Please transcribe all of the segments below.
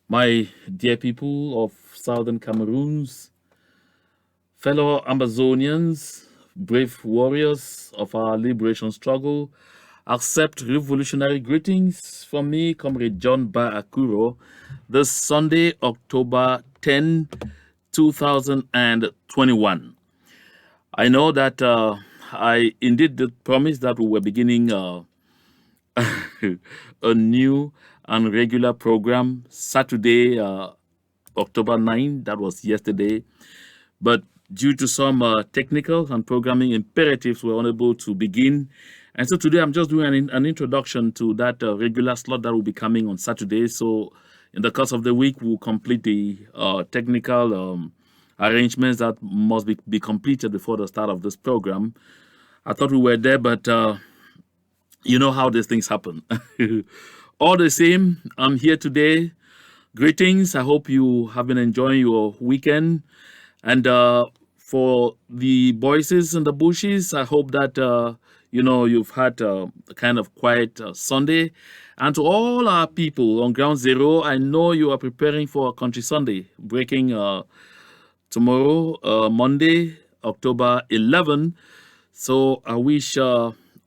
My dear people of southern Cameroons, fellow Amazonians, brave warriors of our liberation struggle, accept revolutionary greetings from me, Comrade John Ba Akuro, this Sunday, October 10, 2021. I know that I indeed did promise that we were beginning a new and regular program Saturday, October 9, that was yesterday. But due to some technical and programming imperatives, we're unable to begin. And so today I'm just doing an introduction to that regular slot that will be coming on Saturday. So in the course of the week, we'll complete the technical arrangements that must be completed before the start of this program. I thought we were there, but you know how these things happen. All the same, I'm here today. Greetings. I hope you have been enjoying your weekend. And for the voices in the bushes, I hope that, you've had a kind of quiet Sunday. And to all our people on Ground Zero, I know you are preparing for Country Sunday, breaking tomorrow, Monday, October 11. So I wish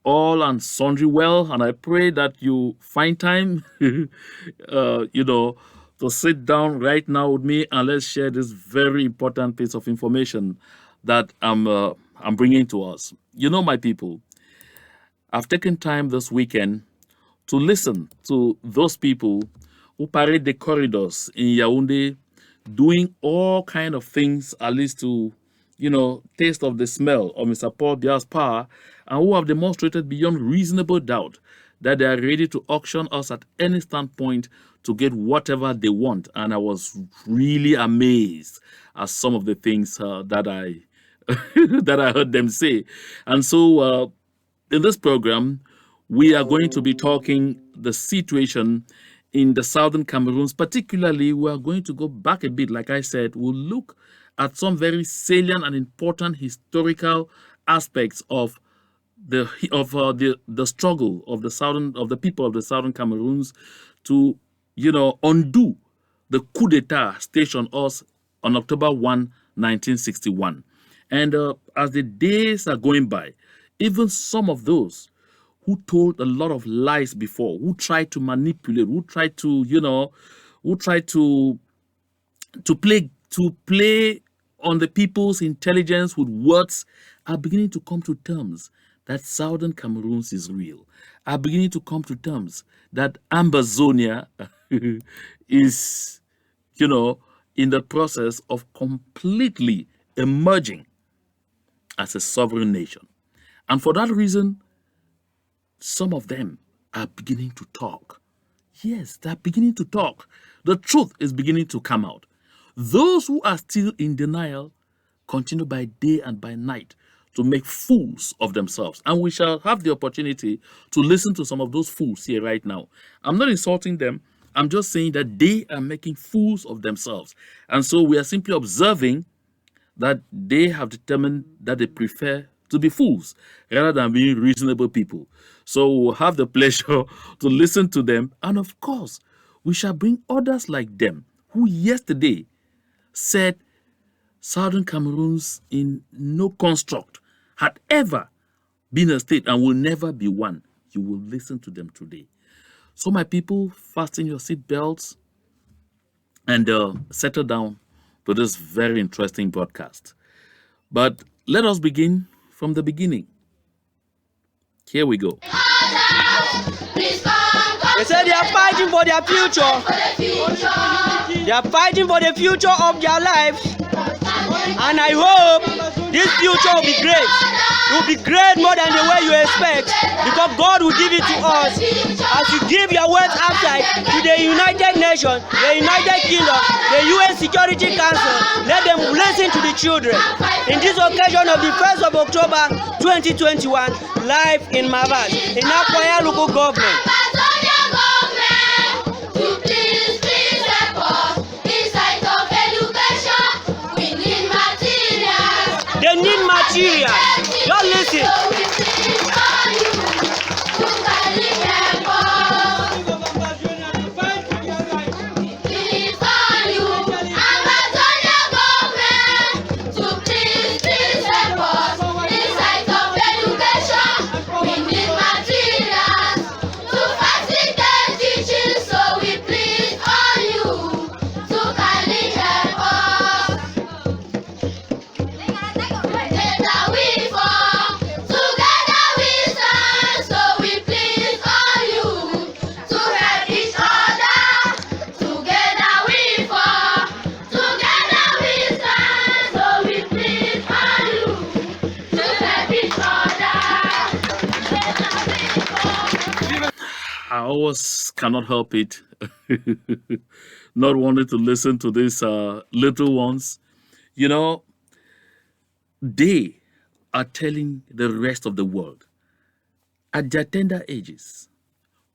all and sundry well, and I pray that you find time, to sit down right now with me and let's share this very important piece of information that I'm bringing to us. You know, my people, I've taken time this weekend to listen to those people who parade the corridors in Yaoundé, doing all kind of things, at least to, taste of the smell of Mr. Paul Biya's power, and who have demonstrated beyond reasonable doubt that they are ready to auction us at any standpoint to get whatever they want. And I was really amazed at some of the things that I that I heard them say. And so in this program, we are going to be talking the situation in the southern Cameroons. Particularly, we are going to go back a bit. Like I said, we'll look at some very salient and important historical aspects of the struggle of the people of the southern Cameroons to undo the coup d'etat stationed us on October 1, 1961. And as the days are going by, even some of those who told a lot of lies before, who tried to manipulate, who tried to play on the people's intelligence with words, are beginning to come to terms that southern Cameroons is real, are beginning to come to terms that Ambazonia is, in the process of completely emerging as a sovereign nation. And for that reason, some of them are beginning to talk. Yes, they're beginning to talk. The truth is beginning to come out. Those who are still in denial continue by day and by night to make fools of themselves. And we shall have the opportunity to listen to some of those fools here right now. I'm not insulting them. I'm just saying that they are making fools of themselves. And so we are simply observing that they have determined that they prefer to be fools rather than being reasonable people. So we'll have the pleasure to listen to them. And of course, we shall bring others like them who yesterday said Southern Cameroons in no construct had ever been a state and will never be one. You will listen to them today. So my people, fasten your seatbelts and settle down to this very interesting broadcast. But let us begin from the beginning. Here we go. They say they are fighting for their future. They are fighting for the future of their lives. And I hope this future will be great. It will be great more than the way you expect, because God will give it to us. As you give your words outside to the United Nations, the United Kingdom, the UN Security Council, let them listen to the children. In this occasion of the 1st of October 2021, live in Mavas, in Akwaya local government. They need material. Don't listen. I always cannot help it. Not wanting to listen to these little ones. You know, they are telling the rest of the world at their tender ages,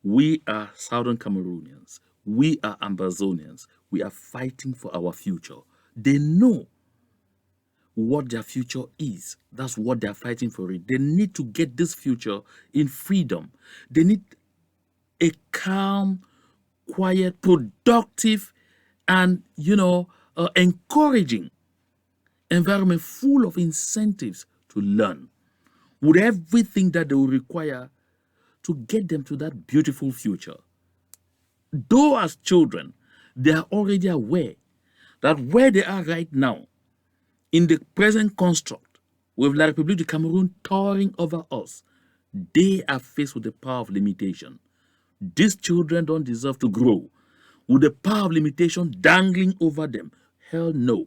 we are Southern Cameroonians, we are Ambazonians, we are fighting for our future. They know what their future is. That's what they're fighting for it. They need to get this future in freedom. They need a calm, quiet, productive, and encouraging environment full of incentives to learn, with everything that they will require to get them to that beautiful future. Though as children, they are already aware that where they are right now, in the present construct, with La République du Cameroon towering over us, they are faced with the power of limitation. These children don't deserve to grow with the power of limitation dangling over them. Hell no.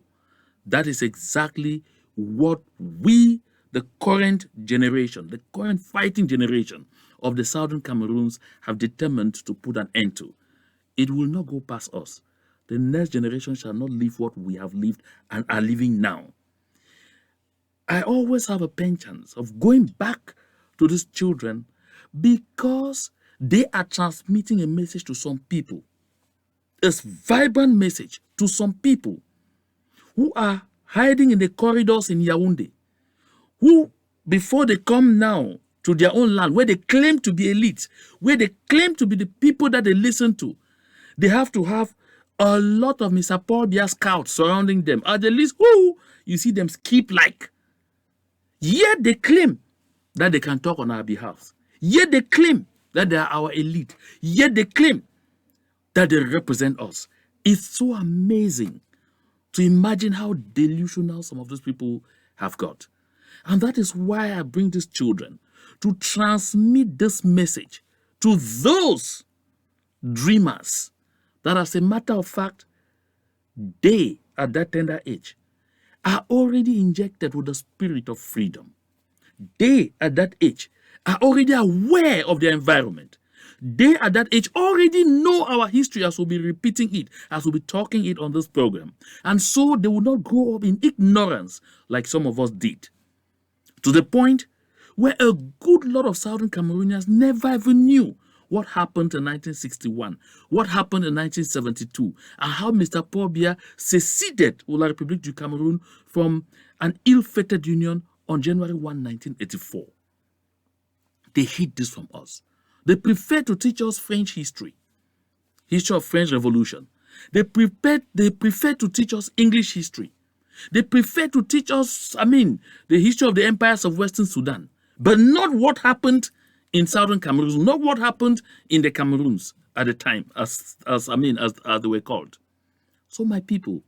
That is exactly what we, the current generation, the current fighting generation of the Southern Cameroons, have determined to put an end to. It will not go past us. The next generation shall not live what we have lived and are living now. I always have a penchant of going back to these children because they are transmitting a message to some people, a vibrant message to some people who are hiding in the corridors in Yaoundé, who, before they come now to their own land, where they claim to be elite, where they claim to be the people that they listen to, they have to have a lot of Mr. Paul Biya scouts surrounding them. At the least, who you see them skip like. Yet they claim that they can talk on our behalf. Yet they claim that they are our elite. Yet they claim that they represent us. It's so amazing to imagine how delusional some of those people have got. And that is why I bring these children to transmit this message to those dreamers that, as a matter of fact, they, at that tender age, are already injected with the spirit of freedom. They, at that age, are already aware of their environment. They, at that age, already know our history, as we'll be repeating it, as we'll be talking it on this program. And so they will not grow up in ignorance like some of us did. To the point where a good lot of Southern Cameroonians never even knew what happened in 1961, what happened in 1972, and how Mr. Paul Biya seceded with La République du Cameroon from an ill-fated union on January 1, 1984. They hid this from us. They prefer to teach us French history of French Revolution. They prefer to teach us English history. They prefer to teach us, the history of the empires of Western Sudan, but not what happened in Southern Cameroon, not what happened in the Cameroons at the time, as they were called. So my people,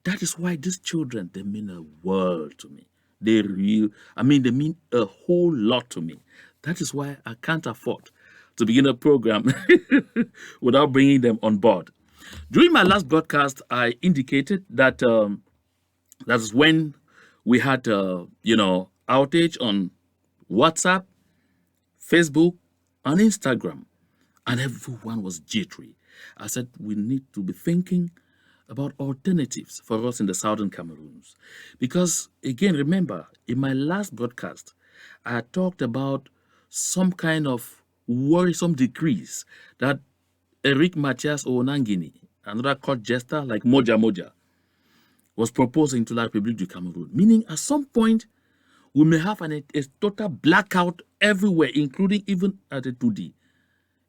that is why these children, they mean a world to me. They mean a whole lot to me. That is why I can't afford to begin a program without bringing them on board. During my last broadcast, I indicated that that is when we had, outage on WhatsApp, Facebook, and Instagram, and everyone was jittery. I said we need to be thinking about alternatives for us in the Southern Cameroons. Because, again, remember, in my last broadcast, I talked about some kind of worrisome decrees that Eric Mathias Onangini, another court jester like Moja Moja, was proposing to La République du Cameroon, meaning at some point we may have a total blackout everywhere, including even at the 2D,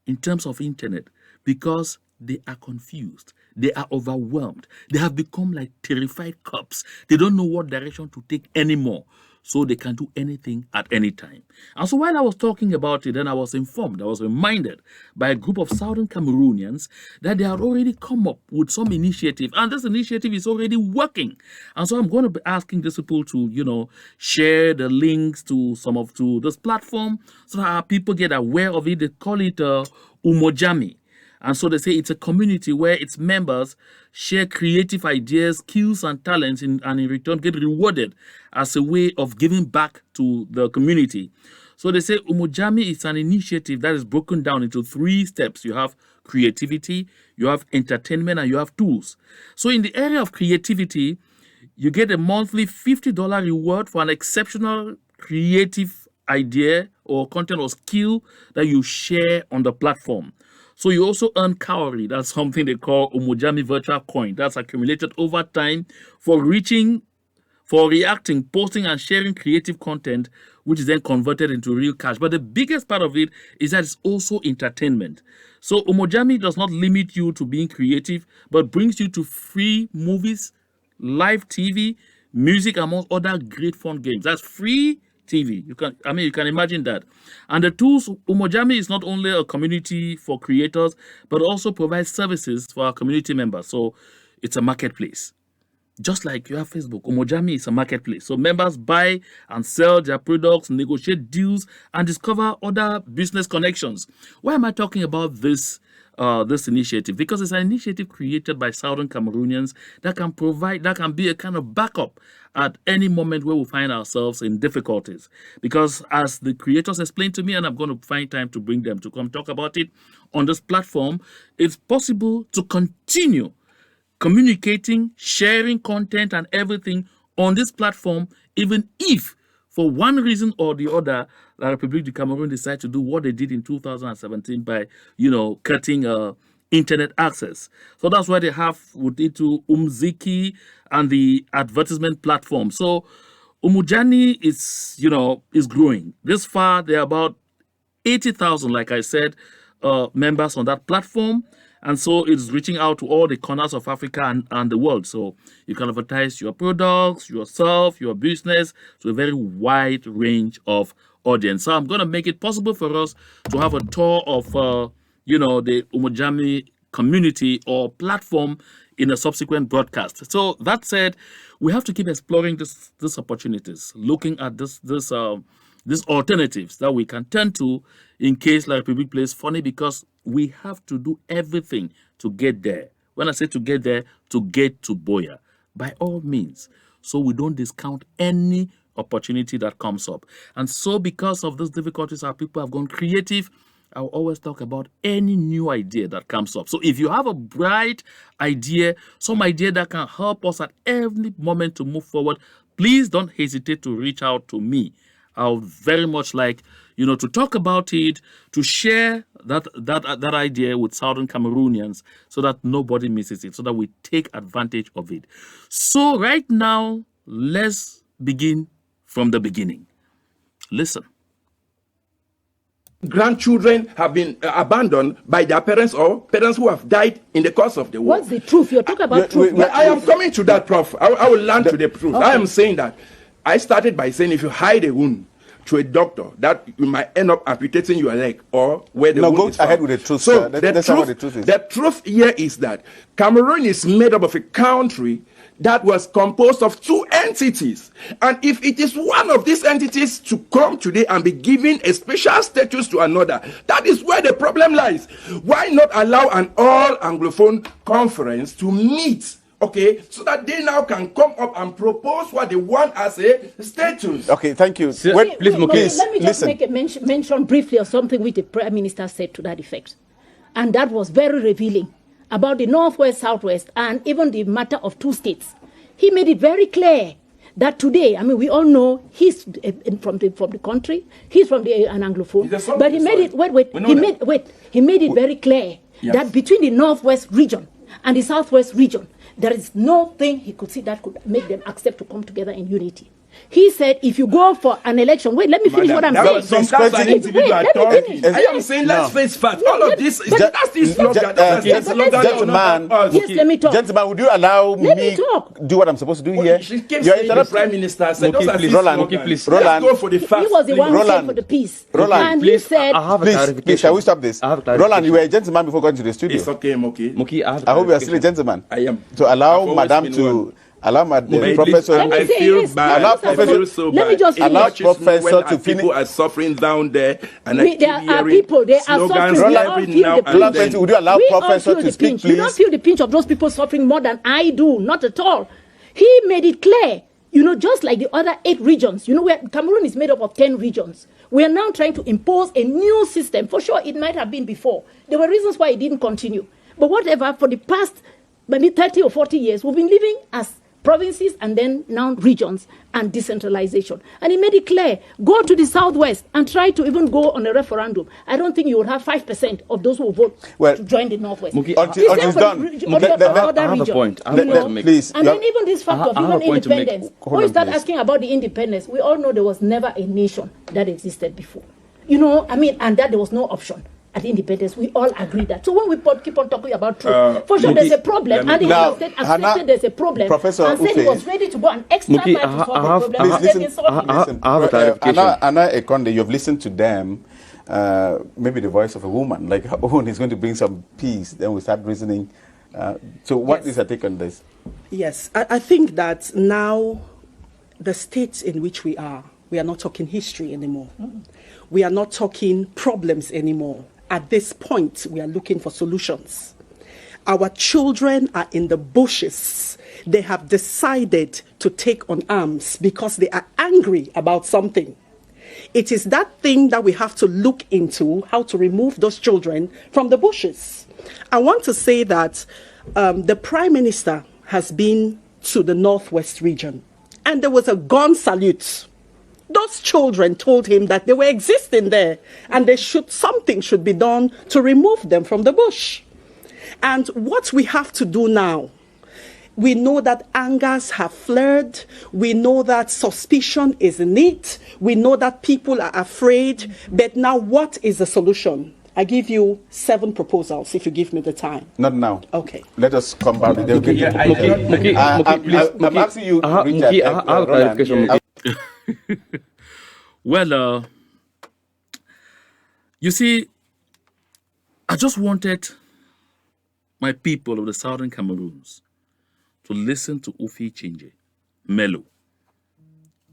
in terms of internet, because they are confused, they are overwhelmed, they have become like terrified cops. They don't know what direction to take anymore, so they can do anything at any time. And so while I was talking about it, then I was informed, I was reminded by a group of Southern Cameroonians that they had already come up with some initiative, and this initiative is already working. And so I'm going to be asking these people to, share the links to this platform so that our people get aware of it. They call it Umojami. And so they say it's a community where its members share creative ideas, skills, and talents, and in return get rewarded as a way of giving back to the community. So they say Umojami is an initiative that is broken down into 3 steps. You have creativity, you have entertainment, and you have tools. So in the area of creativity, you get a monthly $50 reward for an exceptional creative idea or content or skill that you share on the platform. So you also earn cowrie. That's something they call Umojami virtual coin. That's accumulated over time for reacting, posting, and sharing creative content, which is then converted into real cash. But the biggest part of it is that it's also entertainment. So Umojami does not limit you to being creative, but brings you to free movies, live TV, music, among other great fun games. That's free TV. You can imagine that. And the tools, Umojami is not only a community for creators, but also provides services for our community members. So it's a marketplace. Just like you have Facebook, Umojami is a marketplace. So members buy and sell their products, negotiate deals, and discover other business connections. Why am I talking about this initiative? Because it's an initiative created by Southern Cameroonians that can be a kind of backup at any moment where we find ourselves in difficulties. Because as the creators explained to me, and I'm going to find time to bring them to come talk about it on this platform, it's possible to continue communicating, sharing content and everything on this platform, even if for one reason or the other, La République du Cameroon decided to do what they did in 2017 by, cutting internet access. So that's why they have with it to Umziki and the advertisement platform. So Umujani is growing. This far, there are about 80,000, like I said, members on that platform. And so it's reaching out to all the corners of Africa and the world. So you can advertise your products, yourself, your business to a very wide range of audience. So I'm going to make it possible for us to have a tour of, the Umojami community or platform in a subsequent broadcast. So that said, we have to keep exploring these opportunities, looking at these alternatives that we can turn to in case La République plays funny, because we have to do everything to get there. When I say to get there, to get to Boya, by all means, so we don't discount any opportunity that comes up. And so because of those difficulties, our people have gone creative. I'll always talk about any new idea that comes up. So if you have a bright idea, some idea that can help us at every moment to move forward, please don't hesitate to reach out to me. I would very much like, to talk about it, to share that idea with Southern Cameroonians so that nobody misses it, so that we take advantage of it. So right now, let's begin from the beginning. Listen. Grandchildren have been abandoned by their parents or parents who have died in the course of the war. What's the truth? You're talking about truth. I am coming to that, Prof. I will learn to the truth. Okay. I am saying that. I started by saying if you hide a wound to a doctor, that you might end up amputating your leg or where the wound is. Go ahead with the truth. So the truth here is that Cameroon is made up of a country that was composed of 2 entities. And if it is one of these entities to come today and be given a special status to another, that is where the problem lies. Why not allow an all Anglophone conference to meet, okay, so that they now can come up and propose what they want as a status? Okay, thank you. Let me just make a mention briefly of something which the Prime Minister said to that effect. And that was very revealing about the Northwest, Southwest, and even the matter of 2 states. He made it very clear that today, we all know he's from the country, he's from an Anglophone, but he made it, he made it very clear that between the Northwest region and the Southwest region, there is nothing he could see that could make them accept to come together in unity. He said, if you go for an election, wait, let me finish what I'm saying. I am saying, let's face facts. All of this, that's the slogan. Gentlemen, yes, let me talk. Gentlemen, would you allow me do what I'm supposed to do here? The Prime Minister said, Roland, please. Let's go for the facts. He was the one who said for the peace. Roland, and he said, please, shall we stop this? Roland, you were a gentleman before going to the studio. It's okay, Moki. I hope you are still a gentleman. I am. To allow Madam to... Allow my professor. I feel bad. Allow professor. Let me just allow professor to finish. People are suffering down there, and there are people. They are suffering. We all feel the pinch. Would you allow professor to speak, please? You don't feel the pinch of those people suffering more than I do. Not at all. He made it clear. Just like the other 8 regions. Where Cameroon is made up of 10 regions. We are now trying to impose a new system. For sure, it might have been before. There were reasons why it didn't continue. But whatever, for the past maybe 30 or 40 years, we've been living as provinces and then now regions and decentralization. And he made it clear, go to the southwest and try to even go on a referendum. I don't think you would have 5% of those who vote to join the northwest. Until it's done. I have a point. Please. And then even this fact of even independence. When you start asking about the independence, we all know there was never a nation that existed before. And that there was no option at independence. We all agree that. So when we keep on talking about truth, for sure there's a problem, and the head of state accepted there's a problem, Professor and said he was ready to go an extra mile to solve the problem. I have a clarification. Anna Ekonde, you've listened to them, maybe the voice of a woman, like her own is going to bring some peace, then we start reasoning. So what is your take on this? Yes, I think that now the states in which we are not talking history anymore. We are not talking problems anymore. At this point, we are looking for solutions. Our children are in the bushes. They have decided to take on arms because they are angry about something. It is that thing that we have to look into, how to remove those children from the bushes. I want to say that the Prime Minister has been to the Northwest region, and there was a gun salute. Those children told him that they were existing there and something should be done to remove them from the bush. And what we have to do now, we know that angers have flared. We know that suspicion is in it. We know that people are afraid. But now what is the solution? I give you 7 proposals if you give me the time. Not now. Okay. Let us come back. I'm asking you, Richard. Well, you see, I just wanted my people of the southern Cameroons to listen to Ufi Chinje, Melo.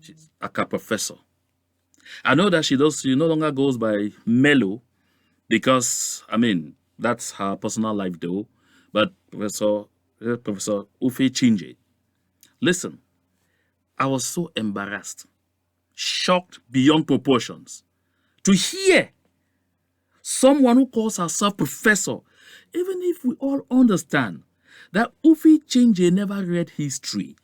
She's a professor. I know that she no longer goes by Melo because, that's her personal life though. But Professor Ufi Chinje, listen, I was so embarrassed, shocked beyond proportions to hear someone who calls herself professor, even if we all understand that Ufi Chinje never read history,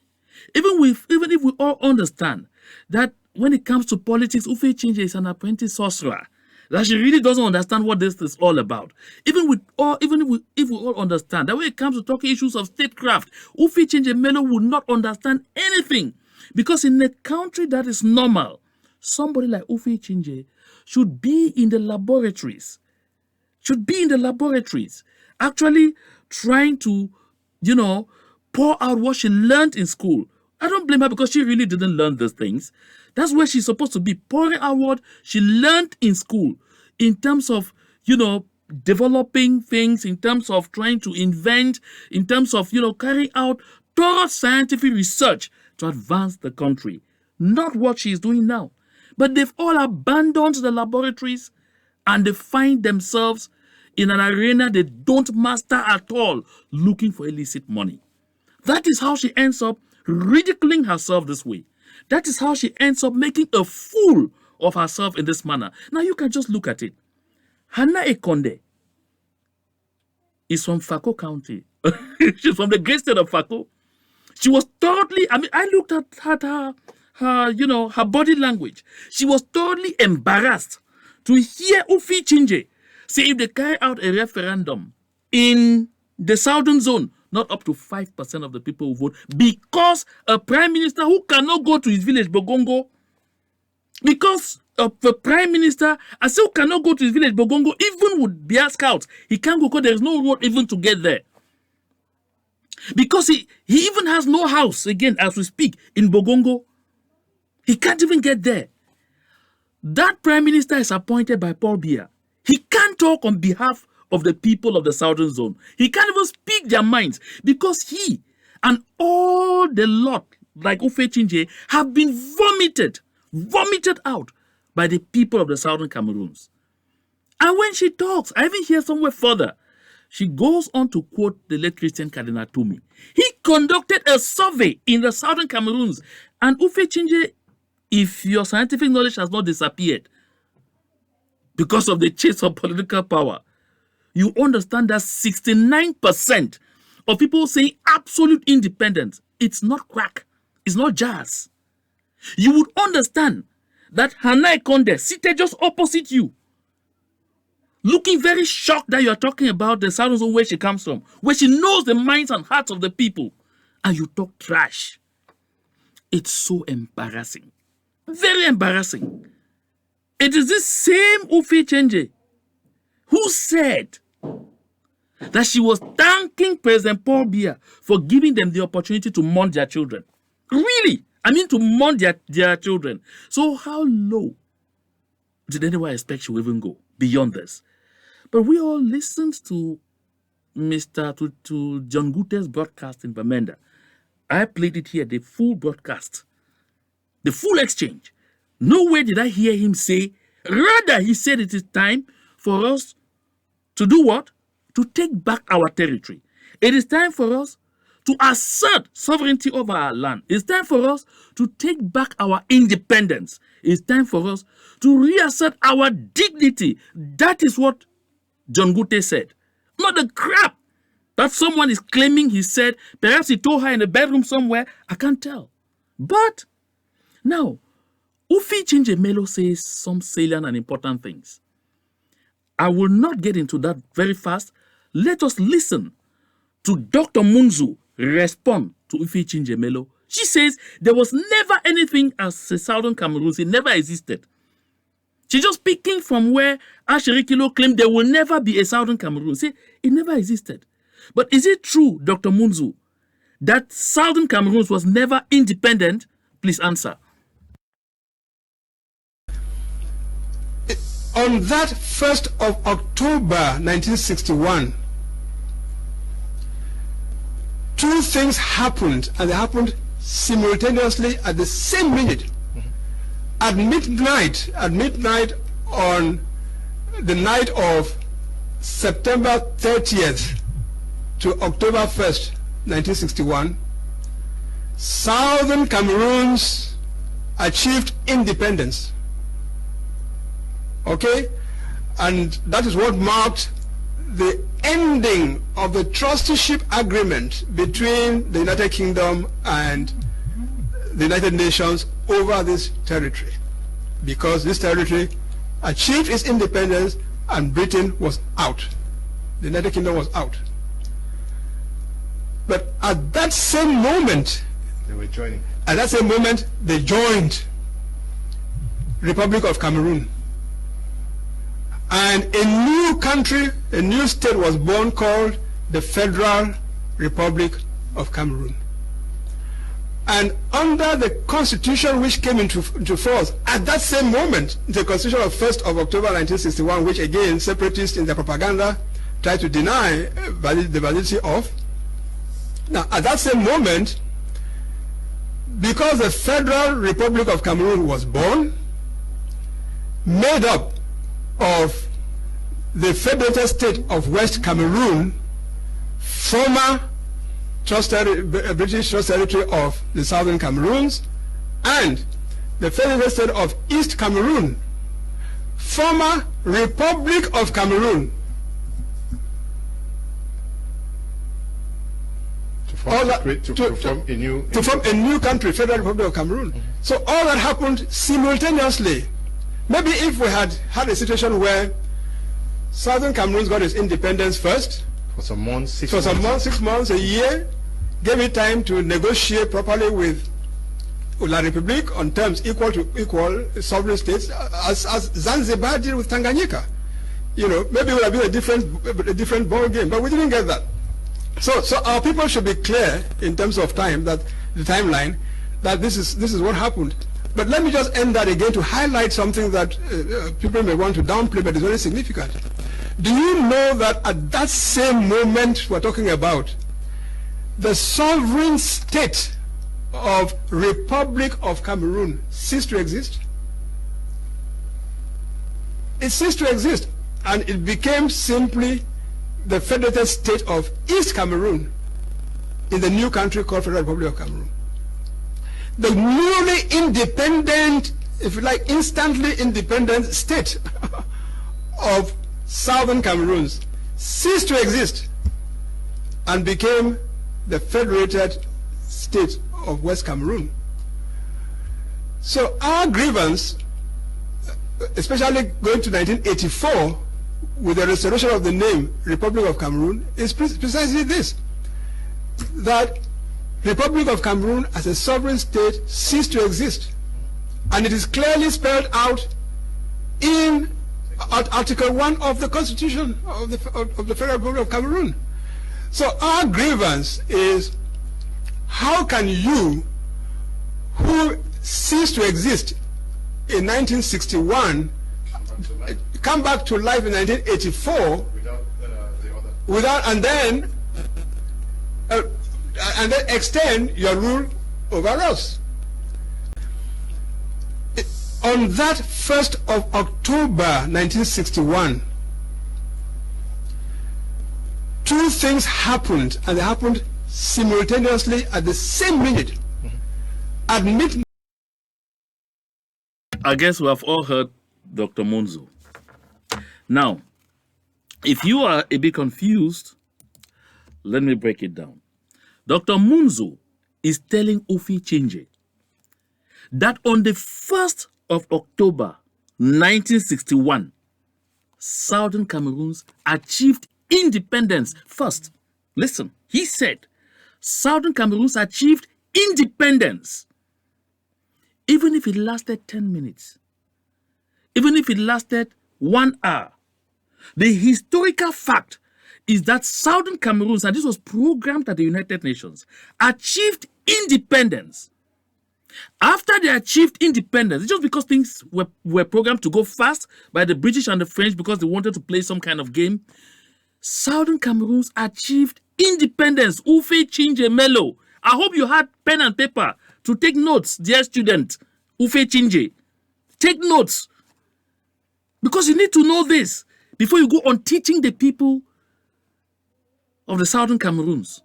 even if we all understand that when it comes to politics, Ufi Chinje is an apprentice sorcerer, that she really doesn't understand what this is all about. If we all understand that when it comes to talking issues of statecraft, Ufi Chinje Melo would not understand anything. Because in a country that is normal, somebody like Ufi Chinje should be in the laboratories. Actually trying to, pour out what she learned in school. I don't blame her because she really didn't learn these things. That's where she's supposed to be, pouring out what she learned in school in terms of, developing things, in terms of trying to invent, in terms of, carrying out thorough scientific research to advance the country. Not what she's doing now. But they've all abandoned the laboratories and they find themselves in an arena they don't master at all, looking for illicit money. That is how she ends up ridiculing herself this way. That is how she ends up making a fool of herself in this manner. Now you can just look at it. Hannah Ekonde is from Fako County. She's from the great state of Fako. She was thoroughly, I looked at her body language. She was thoroughly embarrassed to hear Ufi Chinje say if they carry out a referendum in the southern zone, not up to 5% of the people will vote because a prime minister who cannot go to his village, Bogongo, because of the prime minister, I say who cannot go to his village, Bogongo, even with Bia Scouts, he can't go because there is no road even to get there. Because he even has no house, again, as we speak, in Bogongo. He can't even get there. That prime minister is appointed by Paul Biya. He can't talk on behalf of the people of the southern zone. He can't even speak their minds because he and all the lot, like Ufe Chinje, have been vomited out by the people of the southern Cameroons. And when she talks, I even hear somewhere further, she goes on to quote the late Christian Cardinal Toumi. He conducted a survey in the southern Cameroons. And Ufe Chinje, if your scientific knowledge has not disappeared, because of the chase of political power, you understand that 69% of people saying absolute independence, it's not crack, it's not jazz. You would understand that Hannah Conde seated just opposite you, looking very shocked that you are talking about the Southern Zone where she comes from, where she knows the minds and hearts of the people, and you talk trash. It's so embarrassing. Very embarrassing. It is this same Ufi Chenje who said that she was thanking President Paul Biya for giving them the opportunity to mourn their children. Really? I mean, to mourn their children. So how low did anyone expect she would even go beyond this? But we all listened to to John Gute's broadcast in Bamenda. I played it here, the full broadcast, the full exchange. Nowhere did I hear him say, rather he said it is time for us to do what? To take back our territory. It is time for us to assert sovereignty over our land. It's time for us to take back our independence. It's time for us to reassert our dignity. That is what John Gute said. Not the crap that someone is claiming he said. Perhaps he told her in a bedroom somewhere. I can't tell. But now, Ufi Chenje Melo says some salient and important things. I will not get into that very fast. Let us listen to Dr. Munzu respond to Ufi Chenje Melo. She says there was never anything as a Southern Cameroons. It never existed. She's just picking from where Ashirikilo claimed there will never be a Southern Cameroon. See, it never existed. But is it true, Dr. Munzu, that Southern Cameroons was never independent? Please answer. On that 1st of October 1961, two things happened, and they happened simultaneously at the same minute. At midnight on the night of September 30th to October 1st, 1961, Southern Cameroons achieved independence. Okay? And that is what marked the ending of the trusteeship agreement between the United Kingdom and the United Nations over this territory, because this territory achieved its independence and Britain was out. The United Kingdom was out. But at that same moment, they were joining. At that same moment, they joined Republic of Cameroon. And a new country, a new state was born called the Federal Republic of Cameroon. And under the constitution which came into force at that same moment, the constitution of 1st of October 1961, which again separatists in their propaganda tried to deny the validity of. Now, at that same moment, because the Federal Republic of Cameroon was born, made up of the Federated State of West Cameroon, former British Trust Territory of the Southern Cameroons, and the Federated State of East Cameroon, former Republic of Cameroon. To form a new country, Federal Republic of Cameroon. Mm-hmm. So all that happened simultaneously. Maybe if we had a situation where Southern Cameroon got its independence first, for some months, 6 months, a year, gave it time to negotiate properly with La République on terms equal to equal sovereign states, as Zanzibar did with Tanganyika. You know, maybe it would have been a different ball game, but we didn't get that. So our people should be clear in terms of time, that the timeline, that this is what happened. But let me just end that again to highlight something that people may want to downplay, but is very significant. Do you know that at that same moment we're talking about, the sovereign state of Republic of Cameroon ceased to exist? It ceased to exist, and it became simply the Federated State of East Cameroon in the new country called Federal Republic of Cameroon. The newly independent, if you like, instantly independent state of Southern Cameroons ceased to exist and became the federated state of West Cameroon. So our grievance, especially going to 1984, with the restoration of the name Republic of Cameroon, is precisely this, that Republic of Cameroon as a sovereign state ceased to exist. And it is clearly spelled out in Article 1 of the Constitution of the Federal Republic of Cameroon. So our grievance is, how can you, who ceased to exist in 1961, come back to life in 1984 without and then extend your rule over us? On that 1st of October 1961, two things happened, and they happened simultaneously at the same minute. At midnight. I guess we have all heard Dr. Monzo. Now, if you are a bit confused, let me break it down. Dr. Monzo is telling Ofi Chinje that on the 1st of October 1961, Southern Cameroons achieved independence first. Listen, he said, Southern Cameroons achieved independence. Even if it lasted 10 minutes, even if it lasted 1 hour, the historical fact is that Southern Cameroons, and this was programmed at the United Nations, achieved independence. After they achieved independence, just because things were programmed to go fast by the British and the French because they wanted to play some kind of game, Southern Cameroons achieved independence. Ufe Chinje Melo. I hope you had pen and paper to take notes, dear student. Ufe Chinje. Take notes. Because you need to know this before you go on teaching the people of the Southern Cameroons,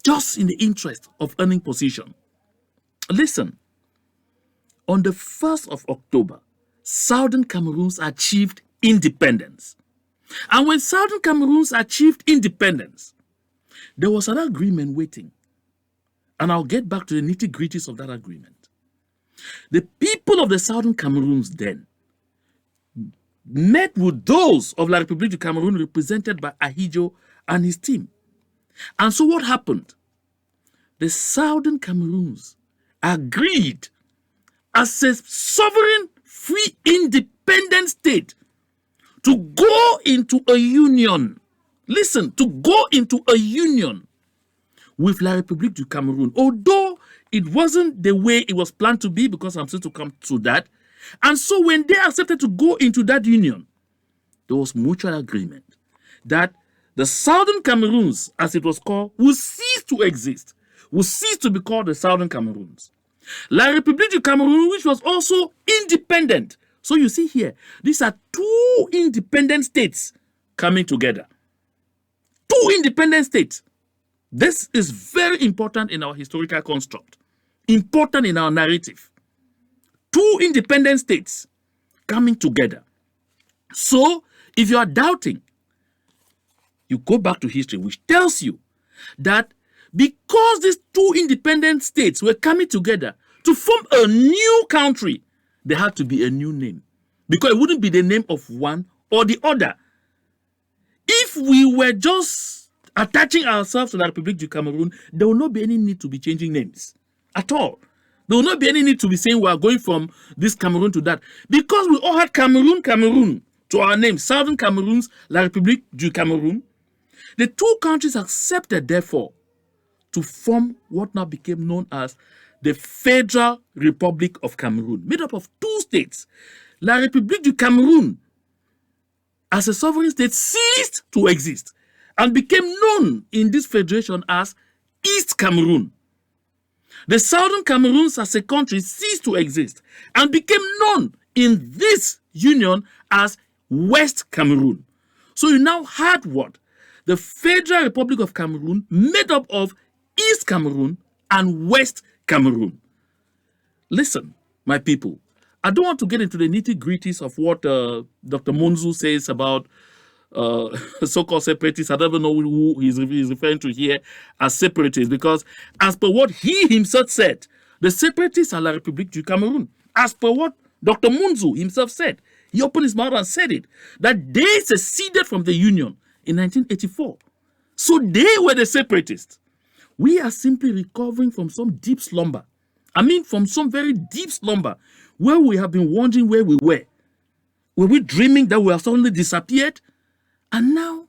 just in the interest of earning position. Listen, on the 1st of October, Southern Cameroons achieved independence. And when Southern Cameroons achieved independence, there was an agreement waiting. And I'll get back to the nitty-gritties of that agreement. The people of the Southern Cameroons then met with those of La République du Cameroun represented by Ahidjo and his team. And so what happened? The Southern Cameroons agreed as a sovereign, free, independent state to go into a union. Listen, to go into a union with La République du Cameroun, although it wasn't the way it was planned to be, because I'm still to come to that. And so when they accepted to go into that union, there was mutual agreement that the Southern Cameroons, as it was called, will cease to exist, will cease to be called the Southern Cameroons. La République du Cameroun, which was also independent. So you see here, these are two independent states coming together. Two independent states. This is very important in our historical construct, important in our narrative. Two independent states coming together. So, if you are doubting, you go back to history, which tells you that because these two independent states were coming together to form a new country, there had to be a new name. Because it wouldn't be the name of one or the other. If we were just attaching ourselves to the République du Cameroun, there will not be any need to be changing names at all. There will not be any need to be saying we are going from this Cameroon to that. Because we all had Cameroon to our name, Southern Cameroons, La République du Cameroun. The two countries accepted, therefore, to form what now became known as the Federal Republic of Cameroon, made up of two states. La République du Cameroun, as a sovereign state, ceased to exist and became known in this federation as East Cameroon. The Southern Cameroons as a country ceased to exist and became known in this union as West Cameroon. So you now had what? The Federal Republic of Cameroon, made up of East Cameroon and West Cameroon. Listen, my people, I don't want to get into the nitty-gritties of what Dr. Monzu says about so-called separatists. I don't even know who he's referring to here as separatists, because as per what he himself said, the separatists are La République du Cameroun. As per what Dr. Monzu himself said, he opened his mouth and said it, that they seceded from the Union in 1984. So they were the separatists. We are simply recovering from some deep slumber. I mean, from some very deep slumber, where we have been wondering where we were. Were we dreaming that we have suddenly disappeared? And now,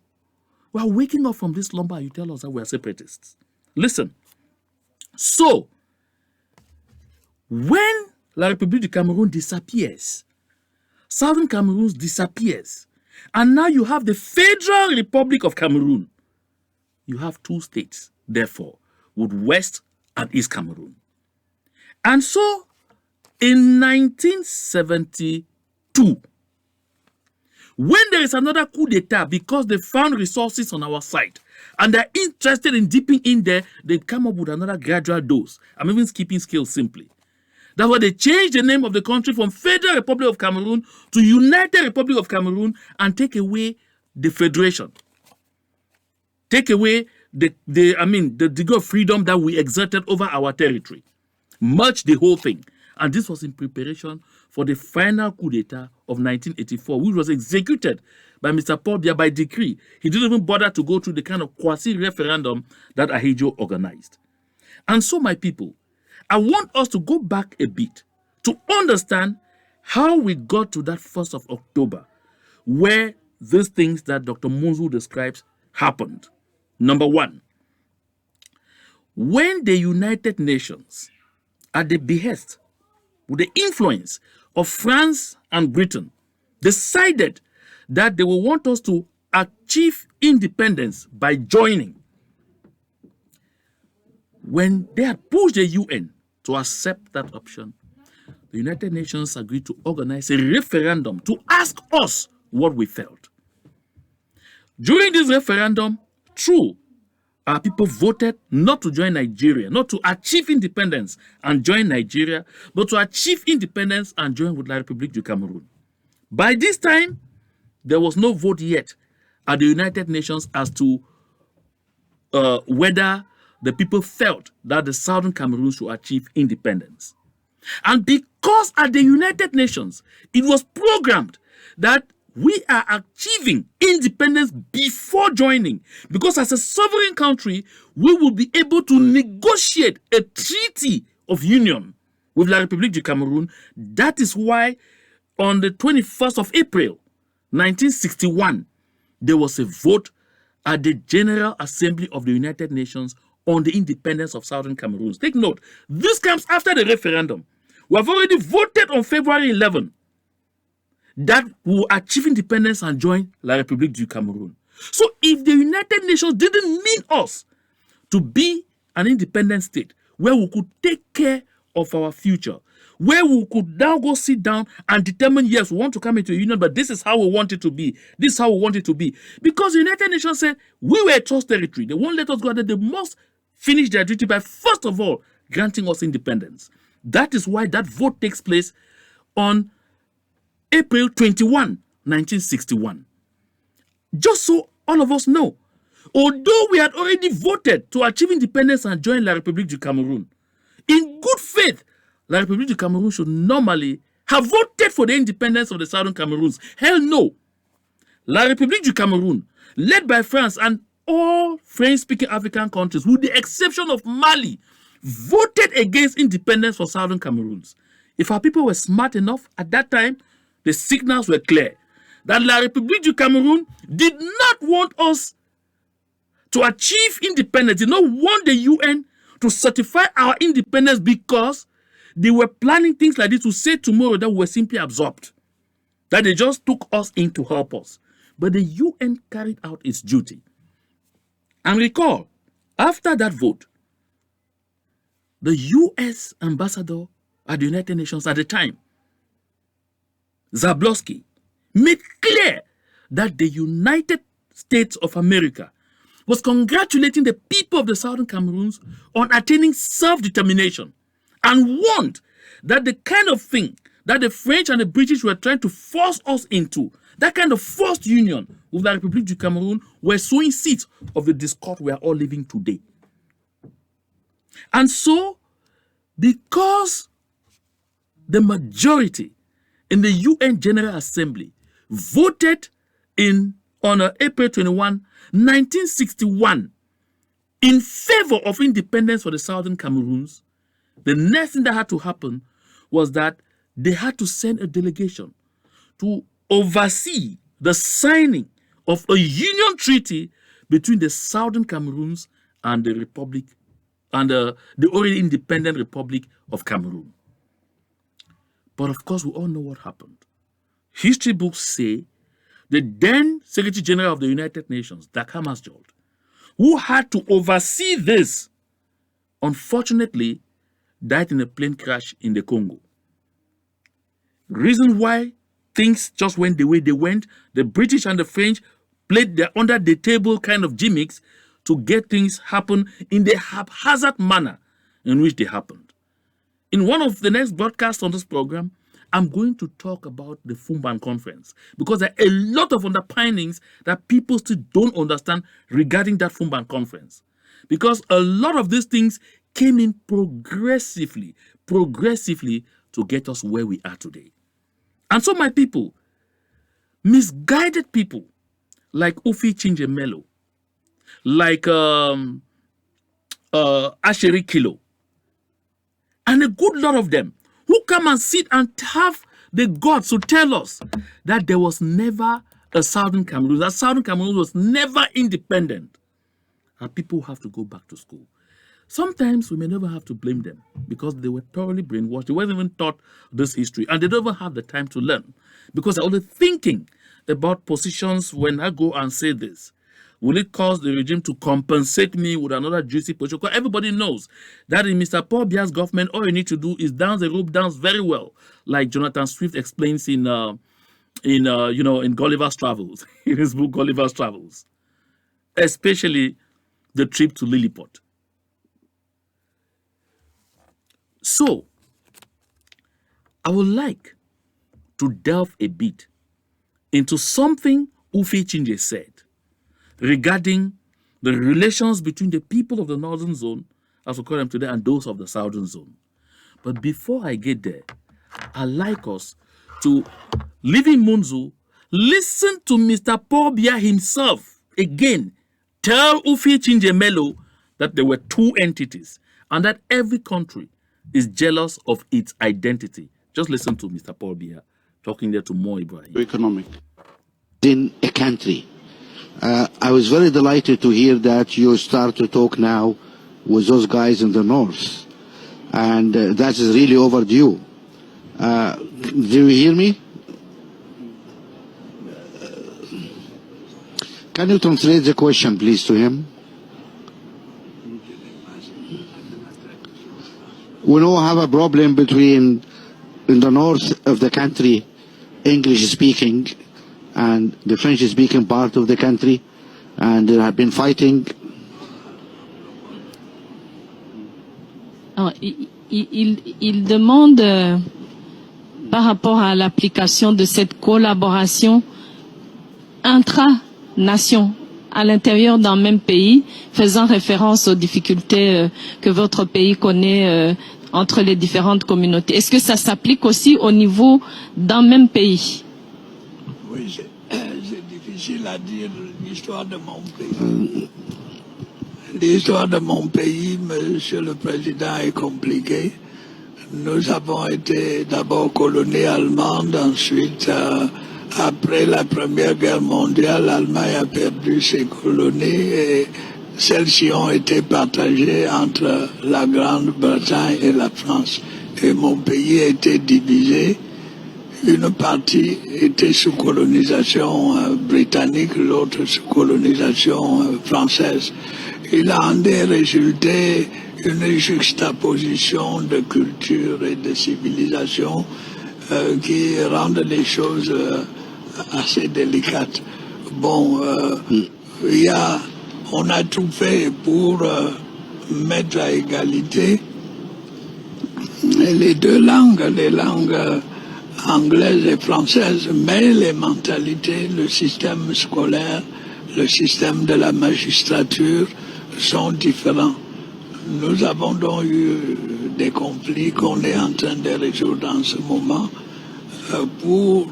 we are waking up from this slumber and you tell us that we are separatists. Listen. So, when La République du Cameroun disappears, Southern Cameroon disappears, and now you have the Federal Republic of Cameroon, you have two states, therefore, with West and East Cameroon. And so, in 1972, when there is another coup d'etat, because they found resources on our side and they're interested in dipping in there, they come up with another gradual dose. I'm even skipping scales simply. That's why they changed the name of the country from Federal Republic of Cameroon to United Republic of Cameroon and take away the federation. Take away the degree of freedom that we exerted over our territory. Merge the whole thing. And this was in preparation for the final coup d'etat of 1984, which was executed by Mr. Paul Biya by decree. He didn't even bother to go through the kind of quasi-referendum that Ahidjo organized. And so, my people, I want us to go back a bit to understand how we got to that 1st of October, where these things that Dr. Monzu describes happened. Number one, when the United Nations, at the behest, with the influence of France and Britain, decided that they will want us to achieve independence by joining, when they had pushed the UN to accept that option, the United Nations agreed to organize a referendum to ask us what we felt. During this referendum, true, our people voted not to join Nigeria, not to achieve independence and join Nigeria, but to achieve independence and join with La République du Cameroun. By this time, there was no vote yet at the United Nations as to whether the people felt that the Southern Cameroon should achieve independence. And because at the United Nations, it was programmed that we are achieving independence before joining, because as a sovereign country, we will be able to negotiate a treaty of union with La République du Cameroun. That is why on the 21st of April, 1961, there was a vote at the General Assembly of the United Nations on the independence of Southern Cameroon. Take note, this comes after the referendum. We have already voted on February 11 that we will achieve independence and join La République du Cameroun. So if the United Nations didn't mean us to be an independent state where we could take care of our future, where we could now go sit down and determine, yes, we want to come into a union, but this is how we want it to be. This is how we want it to be. Because the United Nations said we were a trust territory. They won't let us go there. They must finish their duty by, first of all, granting us independence. That is why that vote takes place on April 21, 1961. Just so all of us know, although we had already voted to achieve independence and join La République du Cameroun, in good faith, La République du Cameroun should normally have voted for the independence of the Southern Cameroons. Hell no. La République du Cameroun, led by France and all French-speaking African countries, with the exception of Mali, voted against independence for Southern Cameroons. If our people were smart enough at that time, the signals were clear that La République du Cameroun did not want us to achieve independence, did not want the UN to certify our independence, because they were planning things like this to say tomorrow that we were simply absorbed, that they just took us in to help us. But the UN carried out its duty. And recall, after that vote, the US ambassador at the United Nations at the time, Zablosky, made clear that the United States of America was congratulating the people of the Southern Cameroons on attaining self-determination, and warned that the kind of thing that the French and the British were trying to force us into. That kind of forced union with the Republic du Cameroon were sowing seeds of the discord we are all living today. And so, because the majority in the UN General Assembly voted on April 21, 1961, in favor of independence for the Southern Cameroons, the next thing that had to happen was that they had to send a delegation to oversee the signing of a union treaty between the Southern Cameroons and the Republic and the already independent Republic of Cameroon. But of course, we all know what happened. History books say the then Secretary General of the United Nations, Dag Hammarskjöld, who had to oversee this, unfortunately died in a plane crash in the Congo. Reason why things just went the way they went, the British and the French played their under the table kind of gimmicks to get things happen in the haphazard manner in which they happened. In one of the next broadcasts on this program, I'm going to talk about the Fumban Conference because there are a lot of underpinnings that people still don't understand regarding that Fumban Conference. Because a lot of these things came in progressively to get us where we are today. And so my people, misguided people like Ufi Chinjemelo, like Asheri Kilo, and a good lot of them who come and sit and have the guts to tell us that there was never a Southern Cameroon, that Southern Cameroon was never independent. And people have to go back to school. Sometimes we may never have to blame them because they were thoroughly brainwashed. They weren't even taught this history and they don't even have the time to learn because they're only thinking about positions. When I go and say this, will it cause the regime to compensate me with another juicy position? Because everybody knows that in Mr. Paul Biya's government, all you need to do is dance the rope dance very well, like Jonathan Swift explains in Gulliver's Travels, in his book Gulliver's Travels, especially the trip to Lilliput. So, I would like to delve a bit into something Ufi Chinje said regarding the relations between the people of the Northern Zone, as we call them today, and those of the Southern Zone. But before I get there, I'd like us to, Living Munzu, listen to Mr. Paul Biya himself again tell Ufi Chinjemelo that there were two entities and that every country is jealous of its identity. Just listen to Mr. Paul Biya talking there to Mo Ibrahim. Economic in a country. I was very delighted to hear that you start to talk now with those guys in the north, and that is really overdue. Do you hear me? Can you translate the question, please, to him? We now have a problem between, in the north of the country, English-speaking, and the French-speaking part of the country, and they have been fighting. Alors, il demande par rapport à l'application de cette collaboration intra-nation à l'intérieur d'un même pays, faisant référence aux difficultés que votre pays connaît entre les différentes communautés. Est-ce que ça s'applique aussi au niveau d'un même pays? Oui, c'est difficile à dire l'histoire de mon pays. L'histoire de mon pays, Monsieur le Président, est compliquée. Nous avons été d'abord colonie allemande, ensuite, après la Première Guerre mondiale, l'Allemagne a perdu ses colonies et celles-ci ont été partagées entre la Grande-Bretagne et la France. Et mon pays a été divisé. Une partie était sous colonisation britannique, l'autre sous colonisation française. Il en est résulté une juxtaposition de culture et de civilisation qui rendent les choses assez délicates. Bon, on a tout fait pour mettre à égalité les deux langues, les langues anglaises et françaises, mais les mentalités, le système scolaire, le système de la magistrature sont différents. Nous avons donc eu des conflits qu'on est en train de résoudre en ce moment pour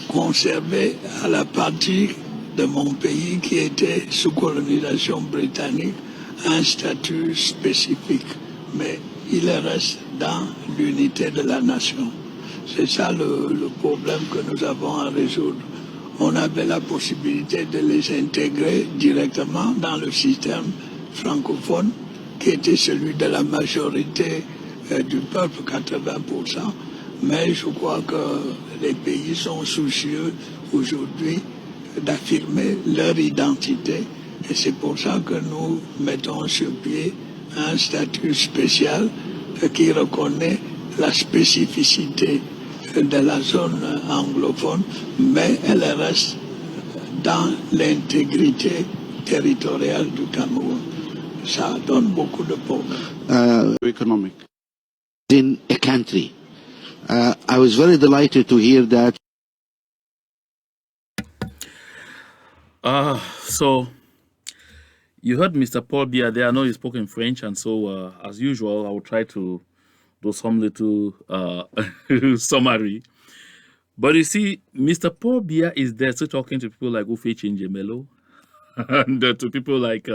conserver à la partie de mon pays qui était sous colonisation britannique un statut spécifique. Mais il reste dans l'unité de la nation. C'est ça le problème que nous avons à résoudre. On avait la possibilité de les intégrer directement dans le système francophone, qui était celui de la majorité du peuple, 80%. Mais je crois que les pays sont soucieux aujourd'hui d'affirmer leur identité. Et c'est pour ça que nous mettons sur pied un statut spécial qui reconnaît la spécificité de la zone anglophone, mais elle reste dans l'intégrité territoriale du Cameroun. Ça donne beaucoup de problèmes. Economic. In a country. I was very delighted to hear that. So you heard Mr. Paul Biya there. I know he spoke in French, and so as usual, I will try to do some little summary. But you see, Mr. Paul Biya is there still talking to people like Ufe Chinjemelo and to people like